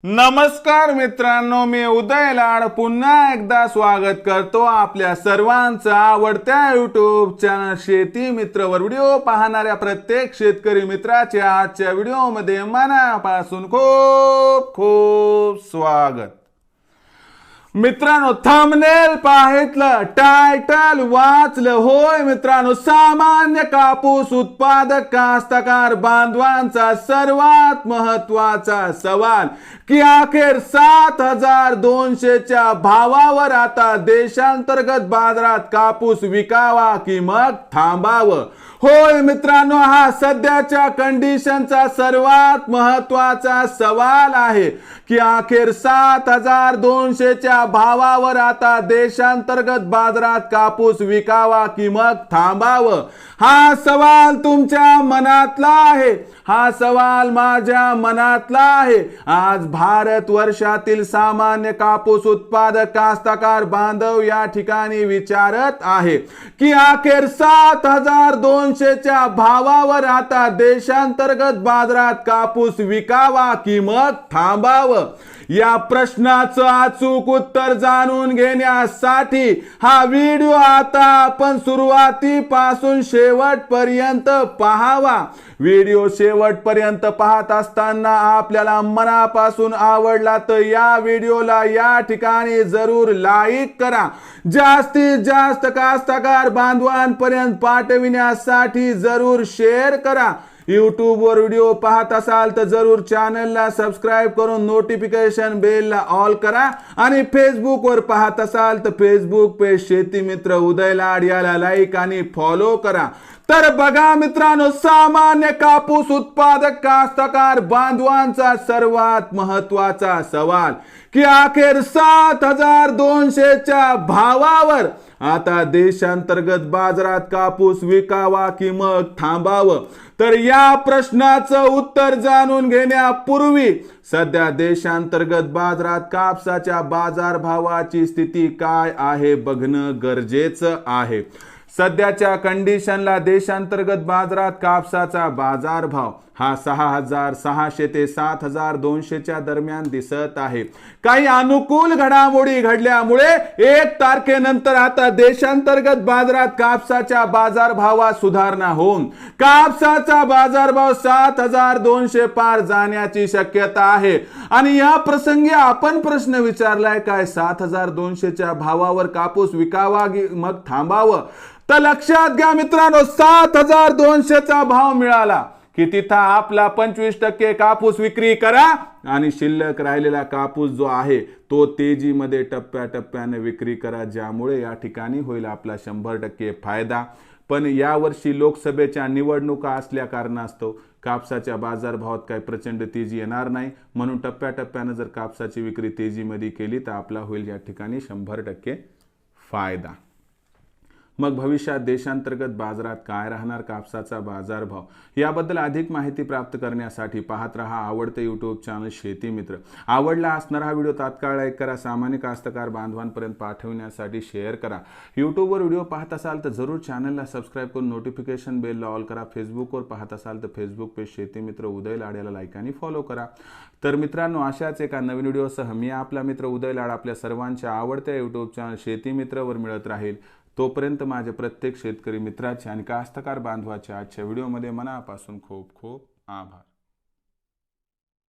नमस्कार मित्रांनो, मी उदय लाड पुन्हा एकदा स्वागत करतो आपल्या सर्वांचं आवडत्या YouTube चॅनल शेती मित्रवर व्हिडिओ पाहणाऱ्या प्रत्येक शेतकरी मित्राच्या आजच्या व्हिडिओमध्ये मनापासून खूप खूप स्वागत। मित्रांनो, थंबनेल पाहितलं, टायटल वाचलं, होय मित्रांनो, सामान्य कापूस उत्पादक कास्तकार बांधवांचा सर्वात महत्वाचा सवाल की अखेर 7200 च्या भावावर आता देशांतर्गत बाजारात कापूस विकावा की मग थांबावं। होय मित्रांनो, हा सध्याच्या कंडिशनचा सर्वात महत्वाचा सवाल आहे की अखेर 7200 च्या भावावर आता देशांतर्गत बाजारात कापूस विकावा की मग थांबावं। हा सवाल तुमच्या मनातला आहे, हा सवाल माझ्या मनातला आहे। आज भारत वर्षातील सामान्य कापूस उत्पादक कास्तकार बांधव या ठिकाणी विचारत आहे की अखेर 7200 च्या भावावर आता देशांतर्गत बाजारात कापूस विकावा की मग थांबावं। या प्रश्नाचं अचूक उत्तर जाणून घेण्यासाठी हा व्हिडिओ आता आपण सुरुवातीपासून शेवटपर्यंत पाहावा। व्हिडिओ शेवटपर्यंत पाहत असताना आपल्याला मनापासून आवडला तर या व्हिडिओला या ठिकाणी जरूर लाईक करा। जास्तीत जास्त कास्तकार बांधवांपर्यंत पाठविण्यासाठी जरूर शेअर करा। YouTube वर व्हिडिओ पाहत असाल तर जरूर चॅनलला सबस्क्राइब करून नोटिफिकेशन बेलला ऑल करा आणि Facebook वर पाहत असाल तर Facebook पेज शेती मित्र उदय लाड याला लाईक आणि फॉलो करा। तर बघा मित्रांनो, सामान्य कापूस उत्पादक कास्तकार बांधवांचा सर्वात महत्वाचा सवाल की अखेर 7200 च्या भावावर आता देशांतर्गत बाजारात कापूस विकावा की मग थांबावं। तर या प्रश्नाचं उत्तर जाणून घेण्यापूर्वी सध्या देशांतर्गत बाजारात कापसाच्या बाजारभावाची स्थिती काय आहे बघणं गरजेचं आहे। सध्याच्या कंडिशनला देशांतर्गत बाजारात कापसाचा बाजारभाव हा 6600 ते 7200 च्या दरम्यान दिसत आहे। काही अनुकूल घडामोडी घडल्यामुळे 1 तारखेनंतर आता देशांतर्गत बाजारात कापसाच्या बाजारभावात सुधारणा होऊन कापसाचा बाजारभाव 7200 पार जाण्याची शक्यता आहे। आणि या प्रसंगी आपण प्रश्न विचारलाय, काय 7200 च्या भावावर कापूस विकावा मग थांबावं? तर लक्षात घ्या मित्रांनो, 7200 चा भाव मिळाला की तिथं आपला 25% कापूस विक्री करा आणि शिल्लक राहिलेला कापूस जो आहे तो तेजीमध्ये टप्प्याटप्प्याने विक्री करा, ज्यामुळे या ठिकाणी होईल आपला 100% फायदा। पण यावर्षी लोकसभेच्या निवडणुका असल्या कारणास्तव कापसाच्या बाजारभावात काही प्रचंड तेजी येणार नाही, म्हणून टप्प्याटप्प्याने जर कापसाची विक्री तेजीमध्ये केली तर आपला होईल या ठिकाणी 100% फायदा। मग भविष्यात देशांतर्गत बाजारात काय राहणार कापसाचा बाजारभाव, याबद्दल अधिक माहिती प्राप्त करण्यासाठी पाहत रहा आवडते YouTube चॅनल शेती मित्र। आवडला असणारा हा व्हिडिओ तात्काळ लाईक करा, सामान्य कास्तकार बांधवांपर्यंत पाठवण्यासाठी शेअर करा। YouTube वर व्हिडिओ पाहत असाल तर जरूर चॅनलला सबस्क्राइब करून नोटिफिकेशन बेलला ऑल करा। Facebook वर पाहत असाल तर Facebook पेज शेती मित्र उदय लाड याला लाईक आणि फॉलो करा। तर मित्रांनो, अशाच एका नवीन व्हिडिओसह मी आपला मित्र उदय लाड आपल्या सर्वांच्या आवडत्या YouTube चॅनल शेती मित्रवर मिळत राहील। तोपर्यंत माझ्या प्रत्येक शेतकरी मित्राचे आणि कास्तकार बांधवाच्या आजच्या व्हिडिओमध्ये मनापासून खूप खूप आभार।